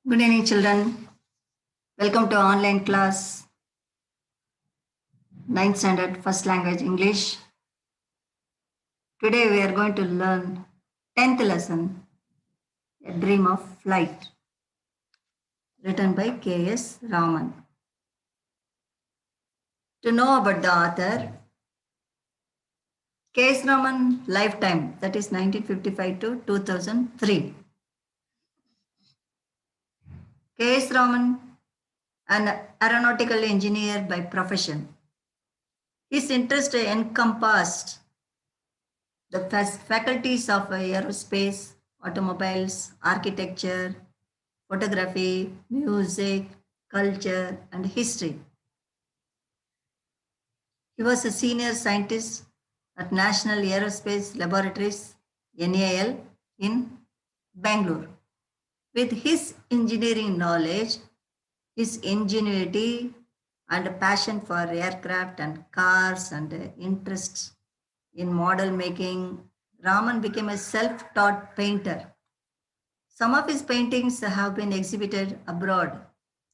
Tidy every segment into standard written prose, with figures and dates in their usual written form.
Good evening, children. Welcome to online class, ninth standard, first language English. Today we are going to learn 10th lesson, A Dream of Flight, written by K.S. Raman. To know about the author, K.S. Raman lifetime, that is 1955 to 2003. K.S. Raman, an aeronautical engineer by profession. His interest encompassed the faculties of aerospace, automobiles, architecture, photography, music, culture, and history. He was a senior scientist at National Aerospace Laboratories, NAL, in Bangalore. With his engineering knowledge, his ingenuity, and passion for aircraft and cars and interests in model making, Raman became a self taught painter. Some of his paintings have been exhibited abroad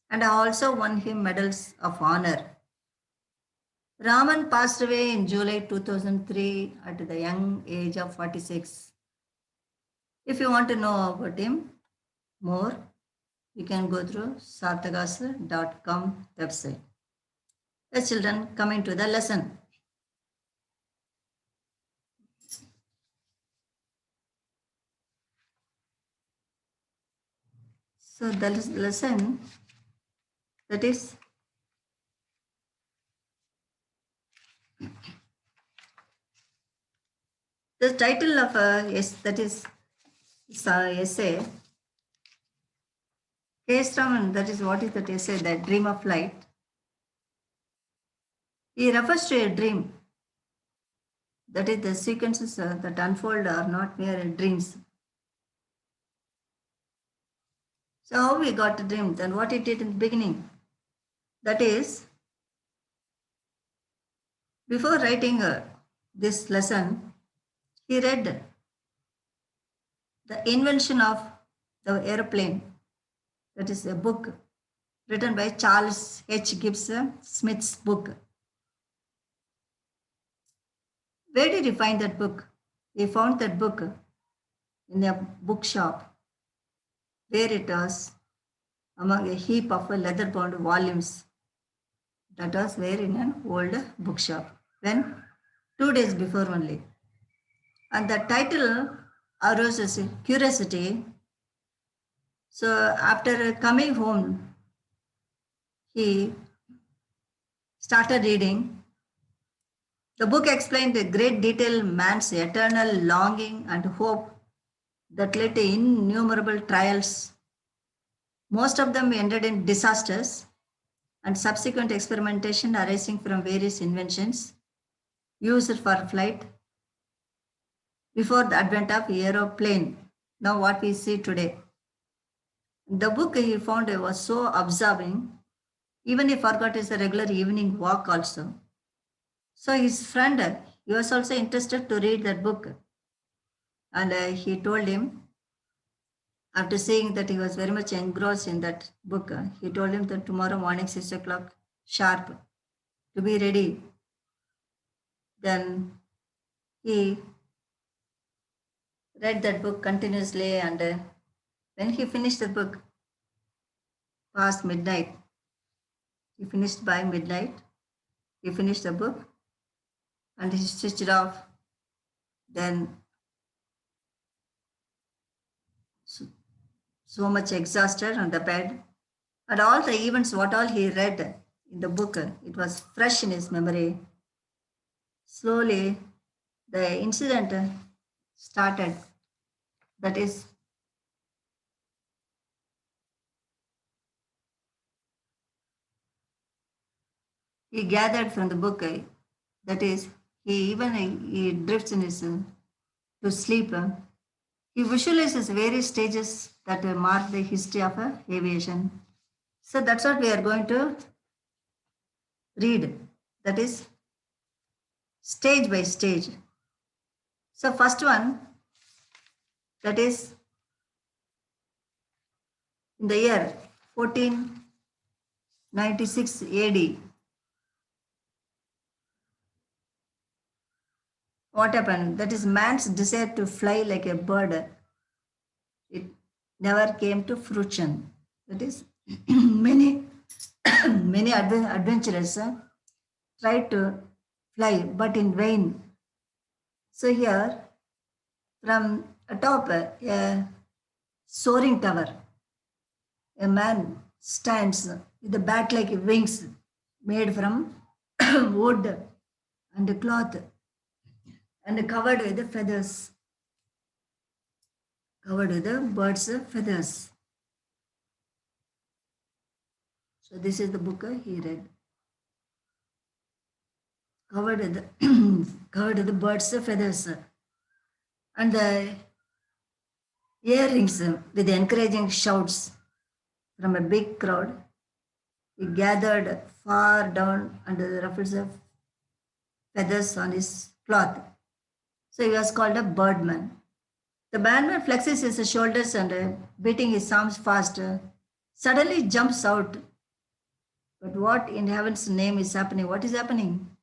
and also won him medals of honor. Raman passed away in July 2003 at the young age of 46. If you want to know about him more, you can go through sarthagasa.com website. Yes, children, coming to the lesson. So the lesson, that is the title of that is essay. K.S. Raman, that is what is that essay, that Dream of Flight. He refers to a dream, that is the sequences that unfold are not mere dreams. So how we got a dream, then what it did in the beginning. That is, before writing this lesson, he read The Invention of the Aeroplane. That is a book written by Charles H. Gibbs Smith's book. Where did he find that book? He found that book in a bookshop where it was among a heap of leather bound volumes. That was where in an old bookshop. When 2 days before only. And the title arouses curiosity. So after coming home, he started reading. The book explained in great detail man's eternal longing and hope that led to innumerable trials. Most of them ended in disasters and subsequent experimentation arising from various inventions used for flight before the advent of aeroplane. Now what we see today. The book he found was so absorbing, even he forgot his regular evening walk also. So his friend, he was also interested to read that book. And he told him, after seeing that he was very much engrossed in that book, he told him that tomorrow morning 6 o'clock sharp to be ready. Then he read that book continuously, and when he finished the book past midnight, he finished by midnight, he finished the book and he switched it off. Then so much exhausted on the bed, and all the events what all he read in the book, it was fresh in his memory. Slowly the incident started, that is, he gathered from the book, that is, he drifts in his to sleep. He visualizes various stages that mark the history of aviation. So that's what we are going to read. That is stage by stage. So first one, that is In the year 1496 AD, what happened? That is man's desire to fly like a bird. It never came to fruition. That is, many many adventurers tried to fly, but in vain. So here, from atop a soaring tower, a man stands with the bat-like wings made from wood and cloth and covered with feathers, covered with the bird's feathers. So this is the book he read. Covered with covered with the bird's feathers and the earrings with encouraging shouts from a big crowd. He gathered far down under the ruffles of feathers on his cloth. So he was called a birdman. The bandman flexes his shoulders and beating his arms fast, suddenly jumps out. But what in heaven's name is happening? What is happening?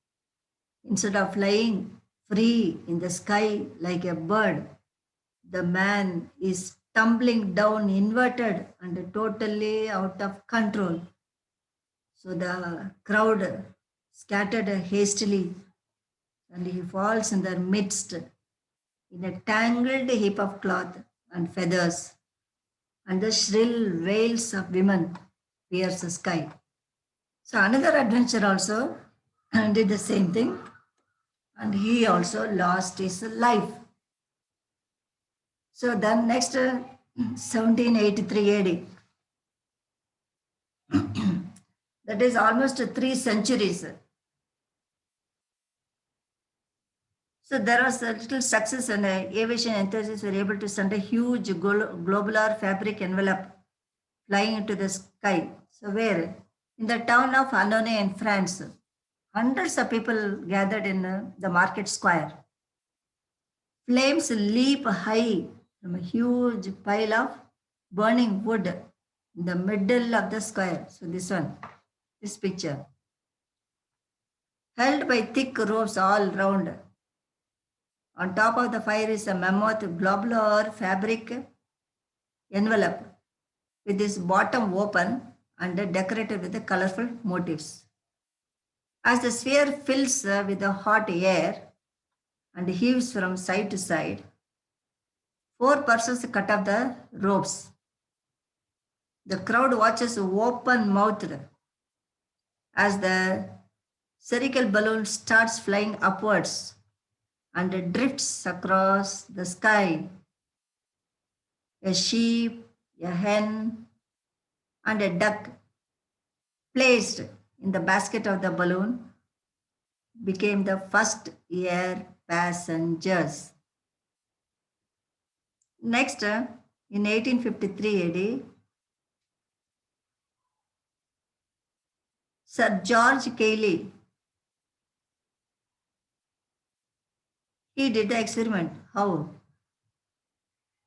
Instead of flying free in the sky like a bird, the man is tumbling down inverted and totally out of control. So the crowd scattered hastily and he falls in their midst in a tangled heap of cloth and feathers, and the shrill wails of women pierce the sky. So another adventure also did the same thing, and he also lost his life. So then next 1783 AD, that is almost 3 centuries. So there was a little success and aviation enthusiasts were able to send a huge globular fabric envelope flying into the sky. So where? In the town of Annonay in France, hundreds of people gathered in the market square. Flames leap high from a huge pile of burning wood in the middle of the square. So this one, this picture. Held by thick ropes all round. On top of the fire is a mammoth globular fabric envelope with its bottom open and decorated with the colorful motifs. As the sphere fills with the hot air and heaves from side to side, 4 persons cut off the ropes. The crowd watches open-mouthed as the spherical balloon starts flying upwards and drifts across the sky. A sheep, a hen, and a duck placed in the basket of the balloon became the first air passengers. Next, in 1853 AD, Sir George Cayley, he did the experiment. How?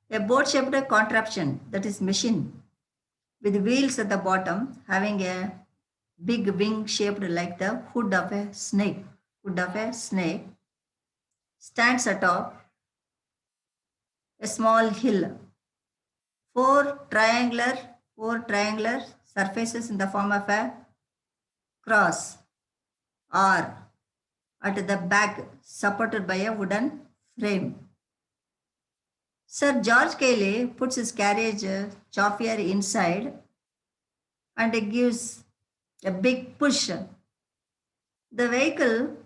A boat-shaped contraption, that is machine, with wheels at the bottom, having a big wing shaped like the hood of a snake, stands atop a small hill. Four triangular surfaces in the form of a cross are at the back, supported by a wooden frame. Sir George Cayley puts his carriage chauffeur inside and gives a big push. The vehicle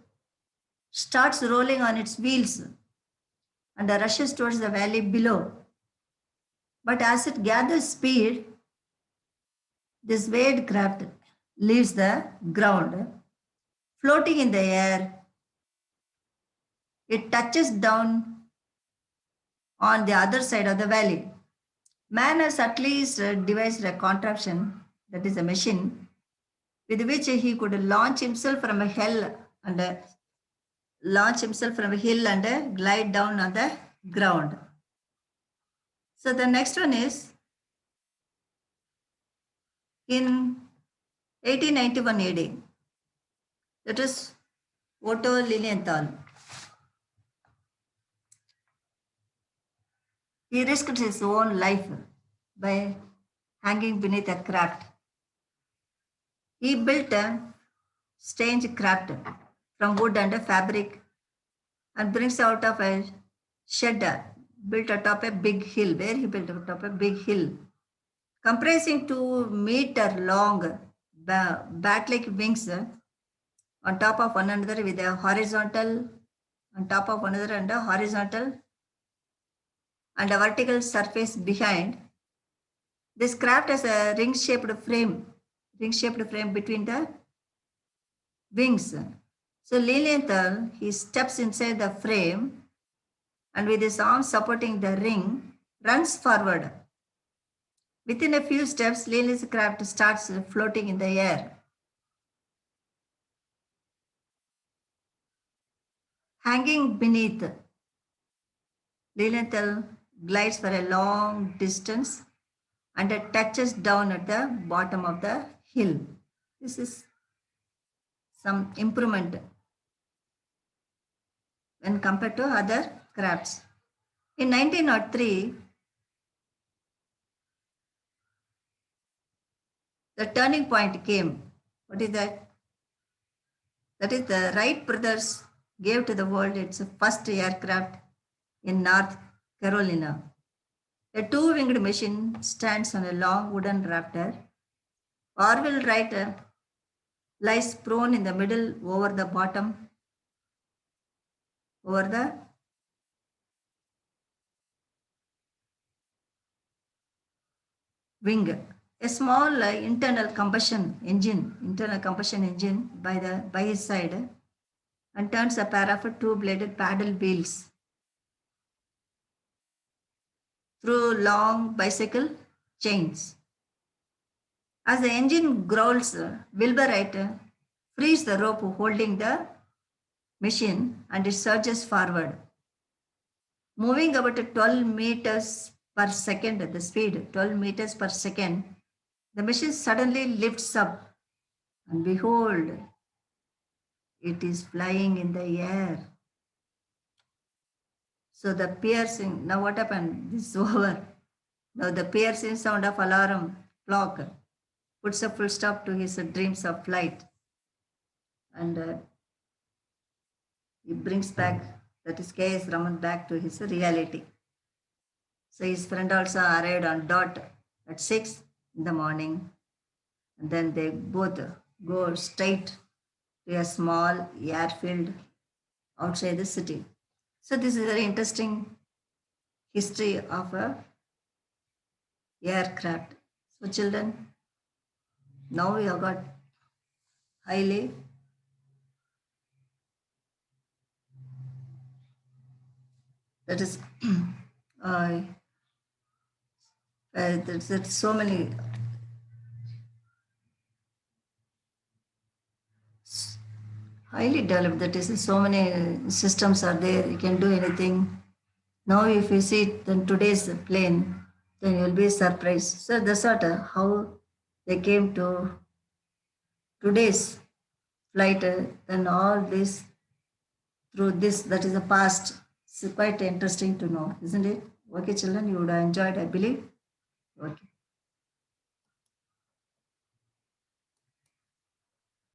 starts rolling on its wheels and rushes towards the valley below. But as it gathers speed, this wade craft leaves the ground. Floating in the air, it touches down on the other side of the valley. Man has at least devised a contraption, that is a machine, with which he could launch himself from a hill and glide down on the ground. So the next one is In 1891 AD, that is Otto Lilienthal. He risked his own life by hanging beneath a craft. He built a strange craft from wood and a fabric and brings out of a shed built atop a big hill, where he built atop a big hill, comprising 2-meter long bat-like wings on top of one another with a horizontal, on top of one another and a horizontal and a vertical surface behind. This craft has a ring-shaped frame between the wings. So Lilienthal, he steps inside the frame and with his arms supporting the ring, runs forward. Within a few steps, Lilienthal's craft starts floating in the air. Hanging beneath, Lilienthal glides for a long distance and it touches down at the bottom of the hill. This is some improvement when compared to other crafts. In 1903, the turning point came. What is that? That is, the Wright brothers gave to the world its first aircraft in North Carolina. A 2-winged machine stands on a long wooden rafter. Orville Wright lies prone in the middle over the bottom, over the wing. A small internal combustion engine by his side and turns a pair of 2-bladed paddle wheels through long bicycle chains. As the engine growls, Wilbur Wright frees the rope holding the machine and it surges forward, moving about 12 meters per second at the speed, 12 meters per second. The machine suddenly lifts up and behold, it is flying in the air. So the piercing, now what happened? This is over. Now the piercing sound of alarm clock puts a full stop to his dreams of flight. And he brings back, that is K.S. Raman, back to his reality. So his friend also arrived on dot at 6 in the morning. And then they both go straight to a small airfield outside the city. So this is a very interesting history of a aircraft. So children, now we have got highly that is there's so many highly developed, that is so many systems are there, you can do anything. Now if you see then today's plane, then you'll be surprised. So that's what how they came to today's flight, then all this through this, that is the past. It's quite interesting to know, isn't it? Okay children, you would have enjoyed, I believe. Okay.